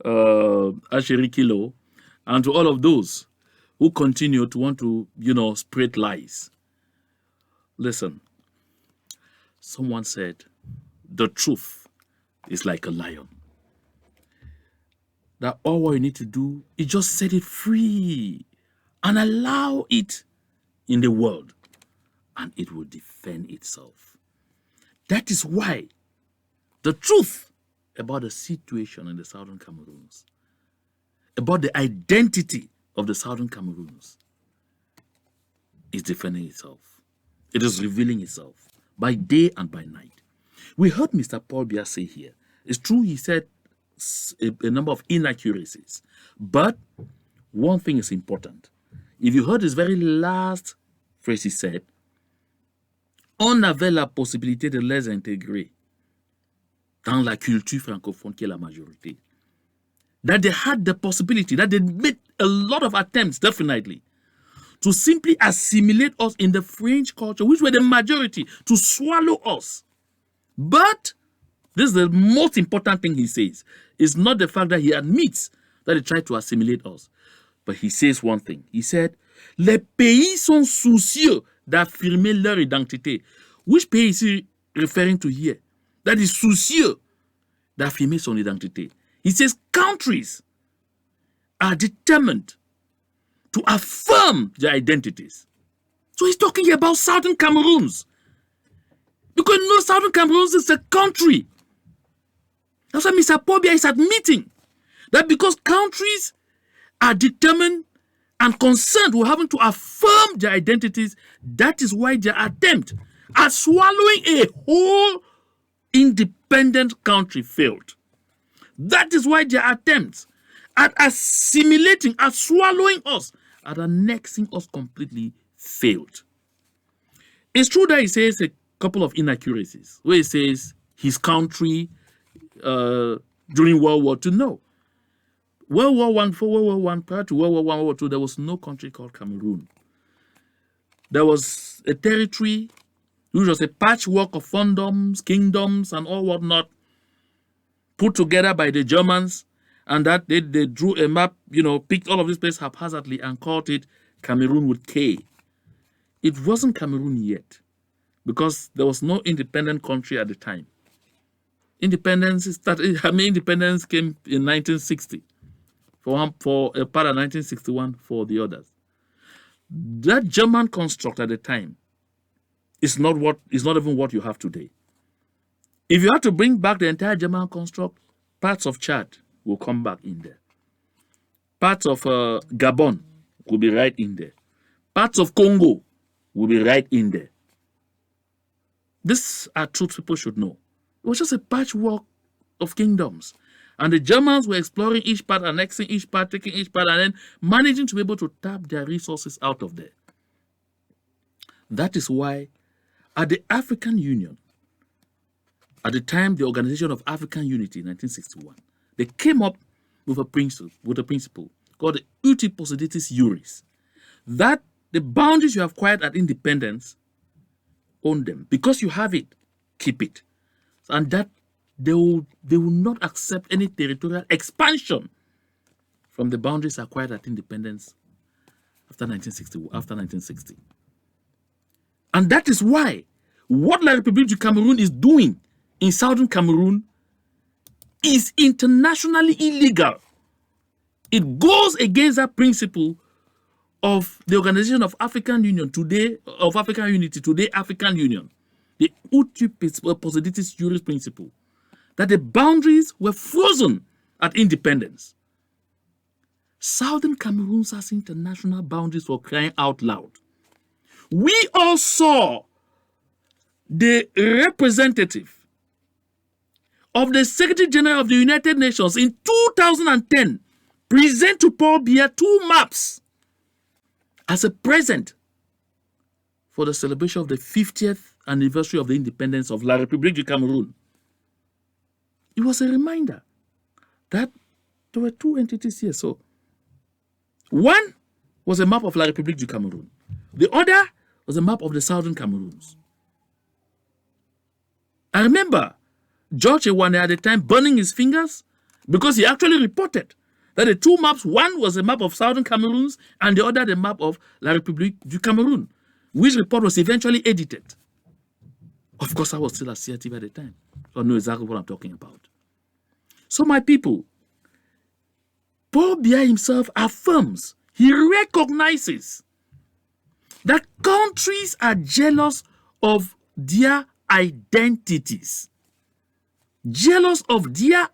Asheri Kilo, and to all of those who continue to want to, spread lies. Listen, someone said, the truth is like a lion. That all what you need to do is just set it free and allow it in the world, and it will defend itself. That is why the truth about the situation in the Southern Cameroons, about the identity of the Southern Cameroons, is defending itself. It is revealing itself by day and by night. We heard Mr. Paul Biya say here, it's true he said a number of inaccuracies, but one thing is important. If you heard his very last phrase, he said, on avait la possibilité de les intégrer dans la culture francophone qui est la majorité. That they had the possibility, that they made a lot of attempts, definitely, to simply assimilate us in the French culture, which were the majority, to swallow us. But this is the most important thing he says. It's not the fact that he admits that they tried to assimilate us. But he says one thing. He said, les pays sont soucieux d'affirmer leur identité. Which pays is he referring to here? That is soucieux d'affirmer son identité. He says countries are determined to affirm their identities. So he's talking about Southern Cameroons. Because Southern Cameroons is a country. That's why Mr. Paul Biya is admitting that because countries are determined and concerned with having to affirm their identities, that is why their attempt at swallowing a whole independent country failed. That is why their attempts at assimilating, at swallowing us, at annexing us completely failed. It's true that he says a couple of inaccuracies, where he says his country during World War II. No. World War I, before World War I, prior to World War I, World War II, there was no country called Cameroon. There was a territory which was a patchwork of kingdoms, and all whatnot, put together by the Germans, and that they drew a map, picked all of these places haphazardly and called it Cameroon with K. It wasn't Cameroon yet, because there was no independent country at the time. Independence came in 1960. For a part of 1961 for the others. That German construct at the time is not even what you have today. If you have to bring back the entire German construct, parts of Chad will come back in there. Parts of Gabon will be right in there. Parts of Congo will be right in there. These are truths people should know. It was just a patchwork of kingdoms. And the Germans were exploring each part, annexing each part, taking each part, and then managing to be able to tap their resources out of there. That is why at the African Union, at the time the Organization of African Unity in 1961, they came up with a principle called the uti possidetis juris, that the boundaries you have acquired at independence, own them. Because you have it, keep it. And that they will not accept any territorial expansion from the boundaries acquired at independence after 1960. And that is why what La République du Cameroun is doing in southern Cameroon is internationally illegal. It goes against that principle of the Organization of African Union today, of African Unity, today African Union, the uti possidetis juris principle, that the boundaries were frozen at independence. Southern Cameroon has international boundaries for crying out loud. We all saw the representative of the Secretary General of the United Nations in 2010 present to Paul Biya 2 maps as a present for the celebration of the 50th anniversary of the independence of La République du Cameroun. It was a reminder that there were 2 entities here. So, one was a map of La République du Cameroun. The other was a map of the southern Cameroons. I remember George Ewane at the time burning his fingers because he actually reported that the 2 maps, one was a map of southern Cameroons and the other the map of La République du Cameroun, which report was eventually edited. Of course, I was still at CRTV at the time, so I know exactly what I'm talking about. So my people, Paul Biya himself affirms, he recognizes that countries are jealous of their identities, jealous of their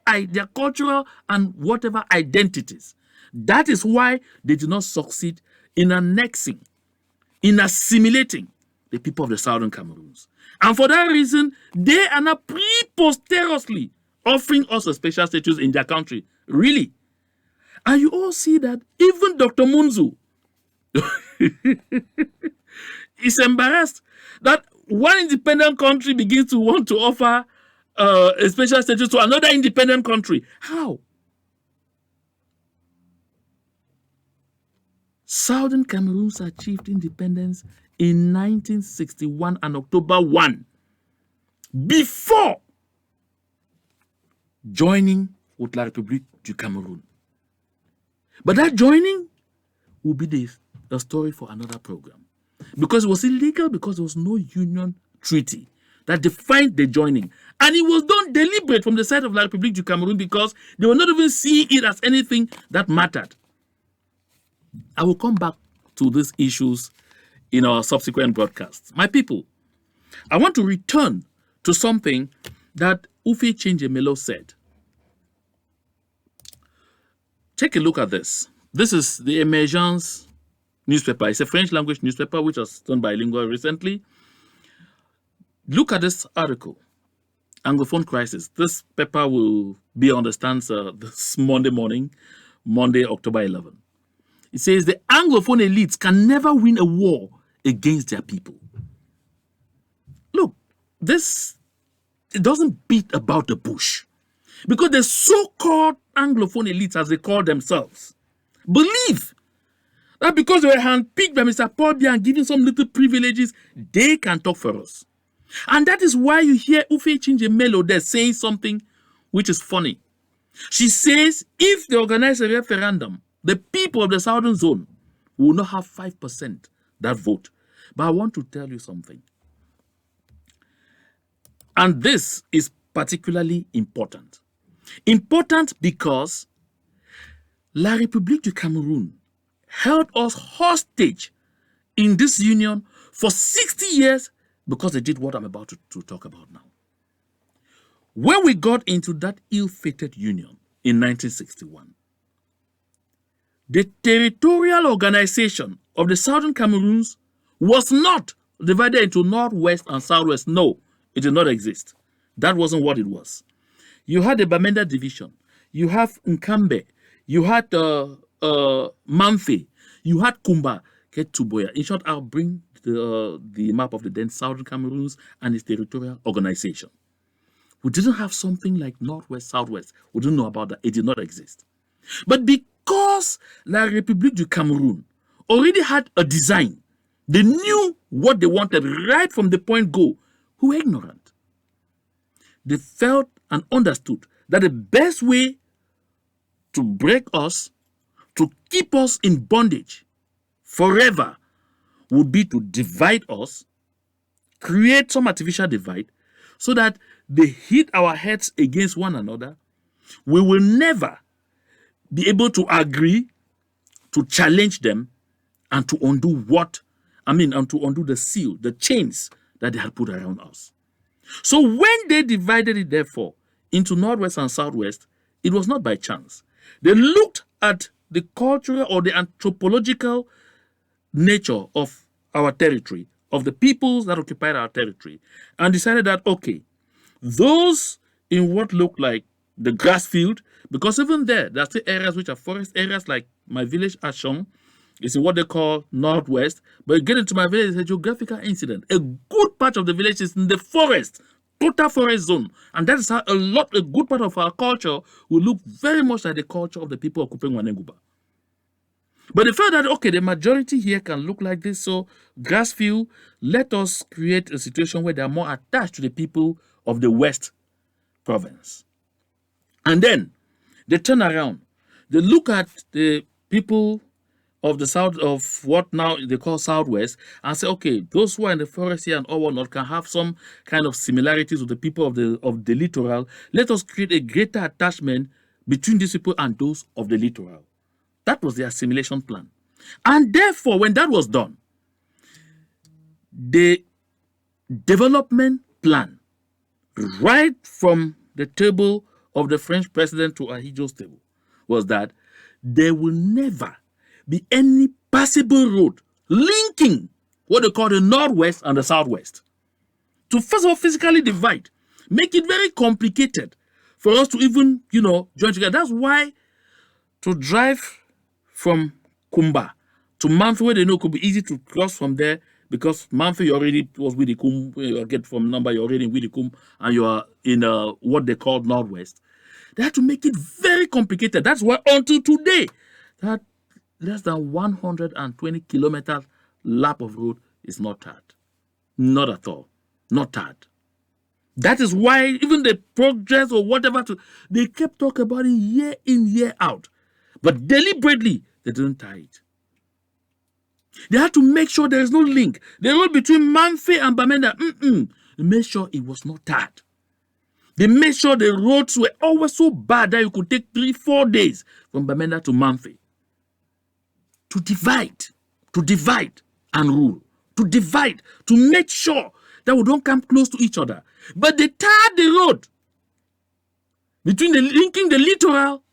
cultural and whatever identities. That is why they did not succeed in annexing, in assimilating the people of the southern Cameroons. And for that reason, they are now preposterously offering us a special status in their country. Really. And you all see that even Dr. Munzu is embarrassed that one independent country begins to want to offer a special status to another independent country. How? Southern Cameroons achieved independence in 1961 and October 1, before joining with La République du Cameroun. But that joining will be the story for another program. Because it was illegal, because there was no union treaty that defined the joining. And it was done deliberate from the side of La République du Cameroun because they were not even seeing it as anything that mattered. I will come back to these issues in our subsequent broadcasts. My people, I want to return to something that Ufe Chinjemelo said. Take a look at this. This is the Emergence newspaper. It's a French language newspaper which was done bilingual recently. Look at this article, Anglophone Crisis. This paper will be on the stands this Monday morning, Monday, October 11. It says the Anglophone elites can never win a war against their people. Look, it doesn't beat about the bush. Because the so-called Anglophone elites, as they call themselves, believe that because they were handpicked by Mr. Paul Biya and given some little privileges, they can talk for us. And that is why you hear Ufe Chinjemelo there saying something which is funny. She says, if they organize a referendum, the people of the southern zone will not have 5% that vote. But I want to tell you something. And this is particularly important. Important because La République du Cameroun held us hostage in this union for 60 years because they did what I'm about to talk about now. When we got into that ill-fated union in 1961, the territorial organization of the Southern Cameroons was not divided into Northwest and Southwest. No, it did not exist. That wasn't what it was. You had the Bamenda division. You have Nkambe. You had Mamfe. You had Kumba. get to Boya. In short, I'll bring the map of the then Southern Cameroons and its territorial organization. We didn't have something like Northwest, Southwest. We didn't know about that. It did not exist. But because La République du Cameroun already had a design, they knew what they wanted right from the point go, who were ignorant. They felt and understood that the best way to break us, to keep us in bondage forever, would be to divide us, create some artificial divide, so that they hit our heads against one another. We will never be able to agree, to challenge them, and to undo and to undo the seal, the chains that they had put around us. So when they divided it, therefore, into Northwest and Southwest, it was not by chance. They looked at the cultural or the anthropological nature of our territory, of the peoples that occupied our territory, and decided that, okay, those in what looked like the grass field, because even there are still areas which are forest areas, like my village, Ashong, is in what they call Northwest. But you get into my village, it's a geographical incident. A good part of the village is in the forest, total forest zone. And that is how a good part of our culture will look very much like the culture of the people of Kupeng Wanenguba. But they felt that, okay, the majority here can look like this, so grass field, let us create a situation where they are more attached to the people of the West province. And then they turn around. They look at the people of the south, of what now they call Southwest, and say, okay, those who are in the forest here and all whatnot can have some kind of similarities with the people of the littoral. Let us create a greater attachment between these people and those of the littoral. That was the assimilation plan. And therefore, when that was done, the development plan, right from the table of the French president to Ahidjo's table, was that there will never be any passable road linking what they call the Northwest and the Southwest. To first of all physically divide, make it very complicated for us to even, join together. That's why to drive from Kumba to Manfi, where they know could be easy to cross from there, because Manfi already was with the Kum, you get from number, you're already in with the Kum, and you are in what they call Northwest. They had to make it very complicated. That's why until today, that less than 120 kilometer lap of road is not tarred. Not at all. Not tarred. That is why even the progress or whatever, they kept talking about it year in, year out. But deliberately, they didn't tie it. They had to make sure there is no link. The road between Manfi and Bamenda, they made sure it was not tarred. They made sure the roads were always so bad that you could take 3-4 days from Bamenda to Manfi. To divide and rule. To divide, to make sure that we don't come close to each other. But they tarred the road between linking the littoral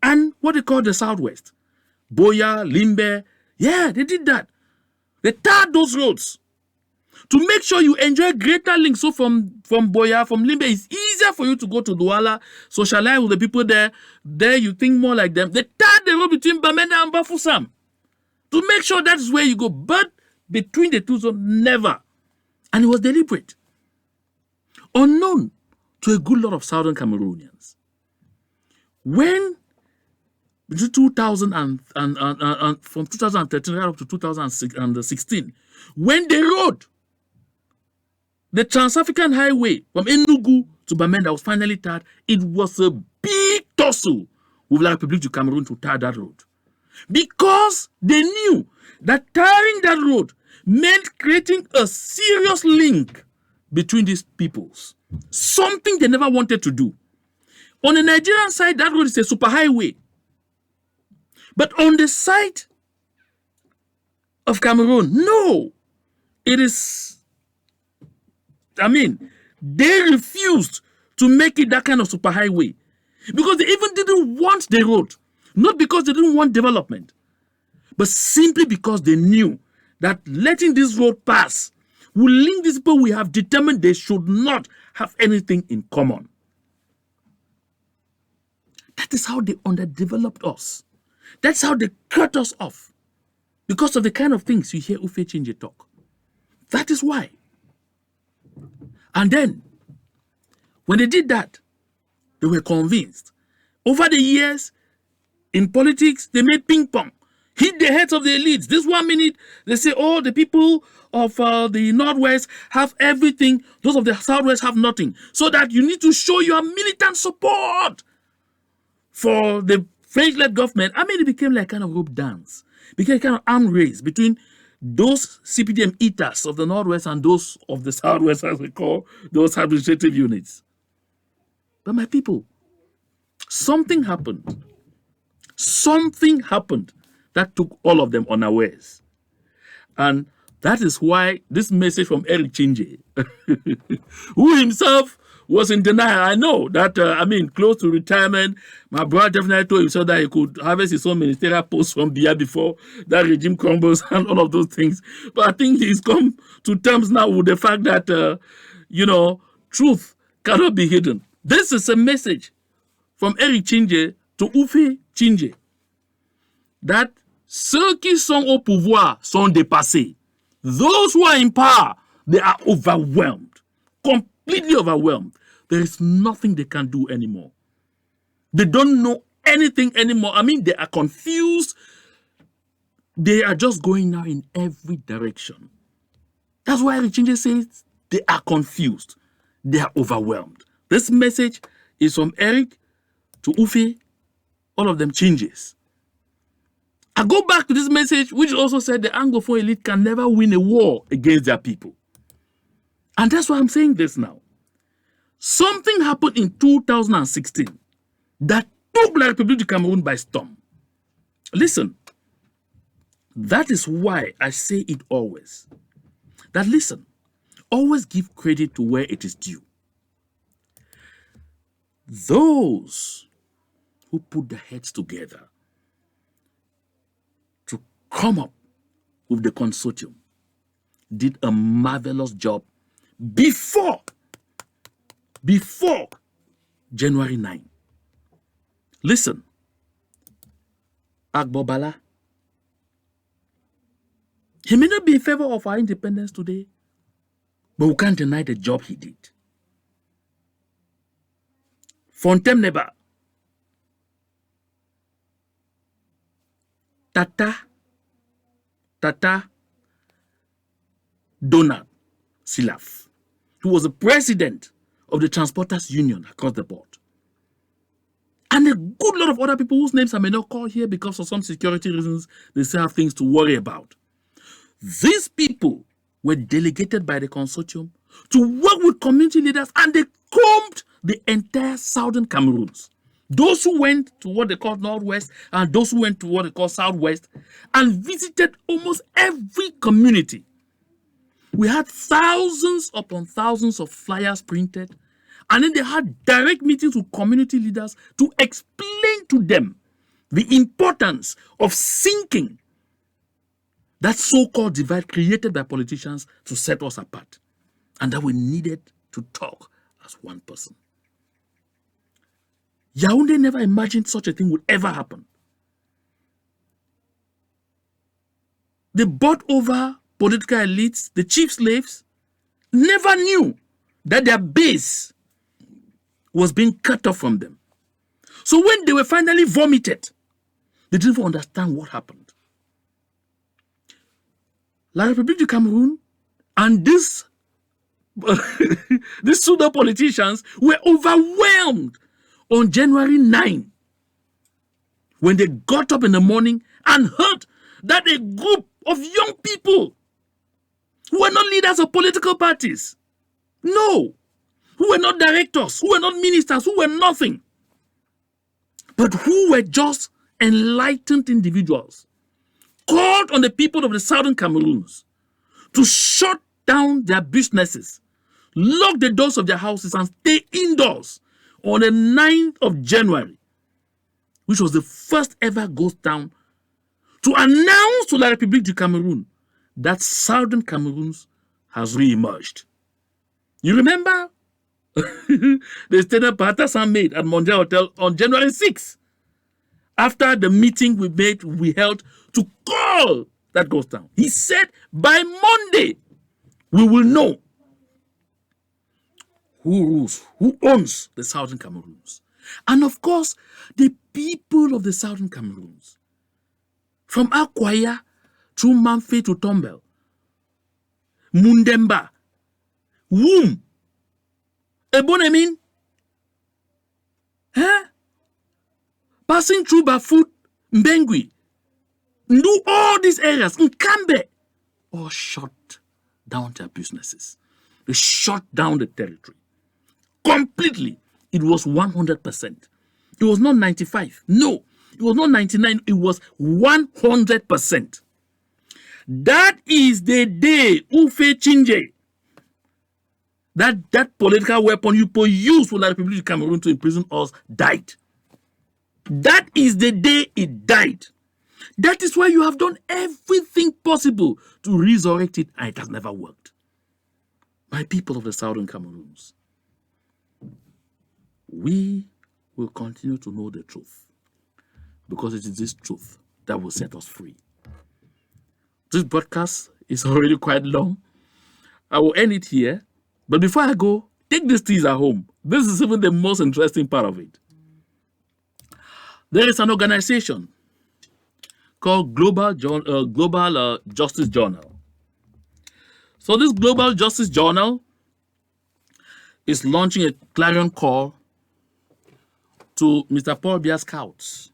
and what they call the Southwest. Boya, Limbe, yeah, they did that. They tarred those roads to make sure you enjoy greater links. So from Boya, from Limbe, it's easier for you to go to Douala, socialize with the people there. There you think more like them. They tarred the road between Bamenda and Bafoussam to make sure that's where you go. But between the two zones, never. And it was deliberate. Unknown to a good lot of Southern Cameroonians. When between 2000 and from 2013 right up to 2016, when they rode the Trans-African Highway from Enugu to Bamenda was finally tarred, it was a big tussle with La République du Cameroon to tar that road. Because they knew that tarring that road meant creating a serious link between these peoples. Something they never wanted to do. On the Nigerian side, that road is a superhighway. But on the side of Cameroon, no. It is, they refused to make it that kind of superhighway. Because they even didn't want the road. Not because they didn't want development, but simply because they knew that letting this road pass will link these people we have determined they should not have anything in common. That is how they underdeveloped us. That's how they cut us off. Because of the kind of things you hear Ufe Chinje talk. That is why. And then, when they did that, they were convinced. Over the years, in politics, they made ping pong. Hit the heads of the elites. This 1 minute, they say, oh, the people of the Northwest have everything. Those of the Southwest have nothing. So that you need to show your militant support for the French-led government. I mean, it became like kind of rope dance. It became a kind of arm race between those CPDM eaters of the Northwest and those of the Southwest, as we call those administrative units. But my people, something happened. Something happened that took all of them unawares. And that is why this message from Eric Chinje, who himself was in denial. I know that, close to retirement, my brother definitely told himself that he could harvest his own ministerial post from Biya before that regime crumbles and all of those things. But I think he's come to terms now with the fact that, truth cannot be hidden. This is a message from Eric Chinje to Ufe Chinje that ceux qui sont au pouvoir sont dépassés. Those who are in power, they are overwhelmed, completely overwhelmed. There is nothing they can do anymore. They don't know anything anymore. I mean, they are confused. They are just going now in every direction. That's why Eric Chinje says they are confused. They are overwhelmed. This message is from Eric to Ufe. All of them changes. I go back to this message, which also said the Anglophone elite can never win a war against their people. And that's why I'm saying this now. Something happened in 2016 that took La République du Cameroon by storm. Listen, that is why I say it always. That listen, always give credit to where it is due. Those who put their heads together to come up with the consortium did a marvelous job before January 9. Listen, Agbobala, he may not be in favor of our independence today, but we can't deny the job he did. Fontem Neba, Tata Donald Silaf, who was the president of the Transporters Union across the board. And a good lot of other people whose names I may not call here because of some security reasons, they still have things to worry about. These people were delegated by the consortium to work with community leaders, and they combed the entire southern Cameroons. Those who went to what they call Northwest and those who went to what they call Southwest, and visited almost every community. We had thousands upon thousands of flyers printed, and then they had direct meetings with community leaders to explain to them the importance of sinking that so-called divide created by politicians to set us apart, and that we needed to talk as one person. Yaoundé never imagined such a thing would ever happen. They bought over political elites, the chief slaves, never knew that their base was being cut off from them. So when they were finally vomited, they didn't even understand what happened. La République du Cameroon and these pseudo-politicians were overwhelmed on January 9 when they got up in the morning and heard that a group of young people who were not leaders of political parties, no, who were not directors, who were not ministers, who were nothing, but who were just enlightened individuals, called on the people of the southern Cameroons to shut down their businesses, lock the doors of their houses, and stay indoors on the 9th of January, which was the first ever ghost town, to announce to La République du Cameroon that southern Cameroons has re-emerged. You remember the statement Paratasan made at Mondial Hotel on January 6th, after the meeting we held to call that goes down. He said by Monday, we will know who rules, who owns the Southern Cameroons. And of course, the people of the Southern Cameroons, from Akwaya through Manfred to Tombel, Mundemba, Womb, Ebonemin, passing through Bafut, Mbengui, Ndu, all these areas, Nkambe, all shut down their businesses. They shut down the territory completely. It was 100%. It was not 95. No, it was not 99. It was 100%. That is the day Ufe Chinje, that political weapon you used for the Republic of Cameroon to imprison us, died. That is the day it died. That is why you have done everything possible to resurrect it, and it has never worked. My people of the Southern Cameroons, we will continue to know the truth, because it is this truth that will set us free. This broadcast is already quite long. I will end it here. But before I go, take these teas at home. This is even the most interesting part of it. There is an organization called Global Justice Journal. So this Global Justice Journal is launching a clarion call to Mr. Paul Biya's scouts.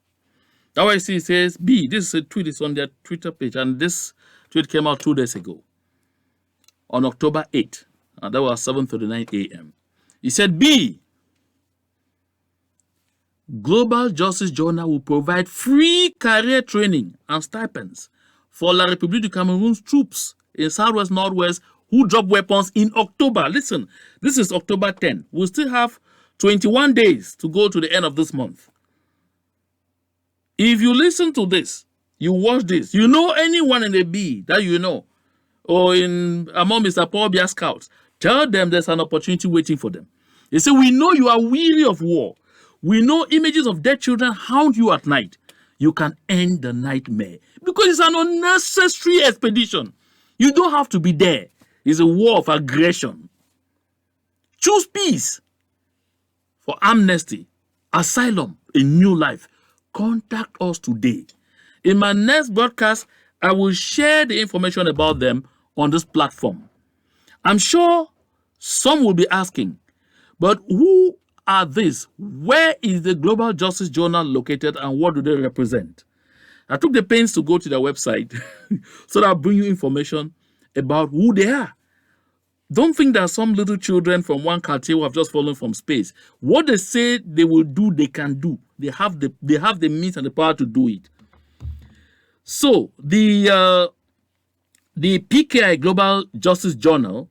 That's why he says, B, this is a tweet, it's on their Twitter page, and this tweet came out 2 days ago, on October 8th, and that was 7:39 a.m. He said, B, Global Justice Journal will provide free career training and stipends for La République du Cameroon's troops in Southwest, Northwest who drop weapons in October. Listen, this is October 10. We'll still have 21 days to go to the end of this month. If you listen to this, you watch this, you know anyone in the B that you know, or among Mr. Paul Biya scouts, tell them there's an opportunity waiting for them. They say, we know you are weary of war. We know images of dead children hound you at night. You can end the nightmare because it's an unnecessary expedition. You don't have to be there. It's a war of aggression. Choose peace for amnesty, asylum, a new life. Contact us today. In my next broadcast, I will share the information about them on this platform. I'm sure some will be asking, but who are these? Where is the Global Justice Journal located and what do they represent? I took the pains to go to their website so that I'll bring you information about who they are. Don't think that some little children from one cartier who have just fallen from space. What they say they will do, they can do. They have the means and the power to do it. So the PKI Global Justice Journal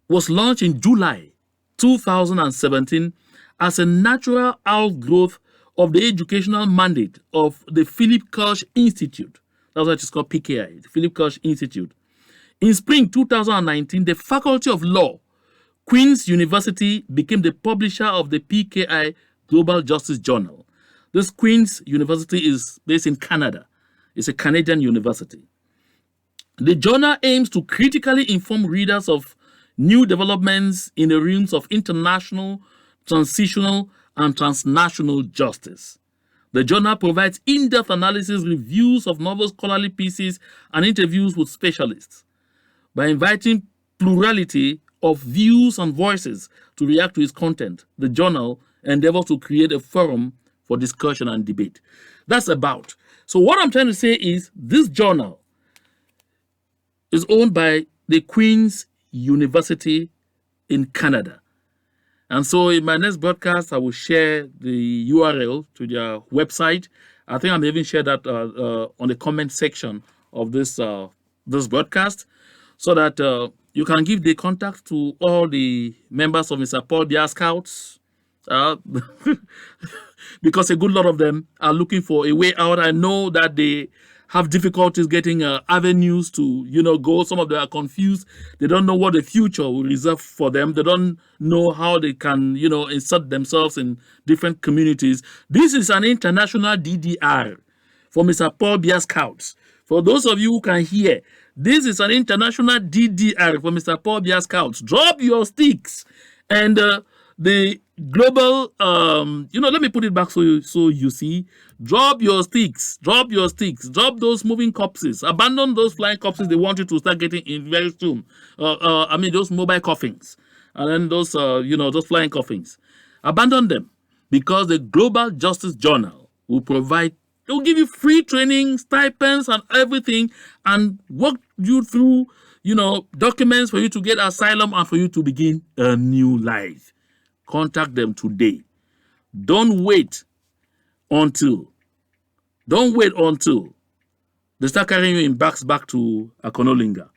was launched in July 2017 as a natural outgrowth of the educational mandate of the Philip Kirsch Institute. That's what it's called, PKI, the Philip Kirsch Institute. In spring 2019, the Faculty of Law, Queen's University, became the publisher of the PKI Global Justice Journal. This Queen's University is based in Canada. It's a Canadian university. The journal aims to critically inform readers of new developments in the realms of international, transitional, and transnational justice. The journal provides in-depth analysis, reviews of novel scholarly pieces, and interviews with specialists. By inviting plurality of views and voices to react to its content, the journal endeavors to create a forum for discussion and debate. That's about. So what I'm trying to say is this journal is owned by the Queen's University in Canada. And so in my next broadcast, I will share the URL to their website. I think I'm even share that on the comment section of this broadcast, so that you can give the contact to all the members of Mr. Paul Biya Scouts, because a good lot of them are looking for a way out. I know that they have difficulties getting avenues to, go. Some of them are confused. They don't know what the future will reserve for them. They don't know how they can, insert themselves in different communities. This is an international DDR for Mr. Paul Biya Scouts, For those of you who can hear, this is an international DDR for Mr. Paul Biya Scouts. Drop your sticks. And the global, let me put it back so you see. Drop your sticks. Drop your sticks. Drop those moving corpses. Abandon those flying corpses they want you to start getting in very soon. Those mobile coffins. And then those, those flying coffins. Abandon them, because the Global Justice Journal will they'll give you free training, stipends, and everything, and walk you through, documents for you to get asylum and for you to begin a new life. Contact them today. Don't wait until they start carrying you in bags back to Akonolinga.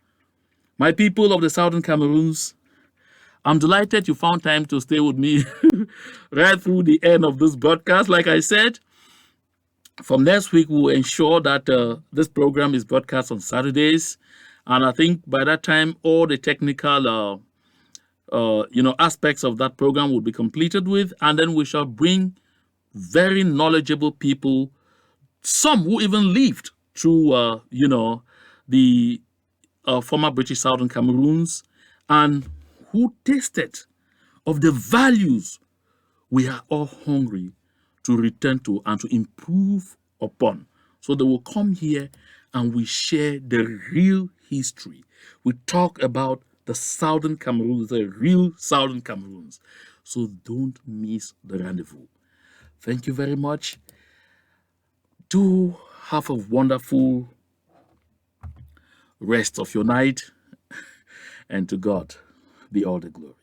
My people of the Southern Cameroons, I'm delighted you found time to stay with me right through the end of this broadcast. Like I said, from next week, we'll ensure that this program is broadcast on Saturdays. And I think by that time, all the technical, aspects of that program will be completed with. And then we shall bring very knowledgeable people, some who even lived through, the former British Southern Cameroons, and who tasted of the values we are all hungry to return to and to improve upon. So they will come here and we share the real history. We talk about the Southern Cameroons, the real Southern Cameroons. So don't miss the rendezvous. Thank you very much. Do have a wonderful rest of your night. And to God be all the glory.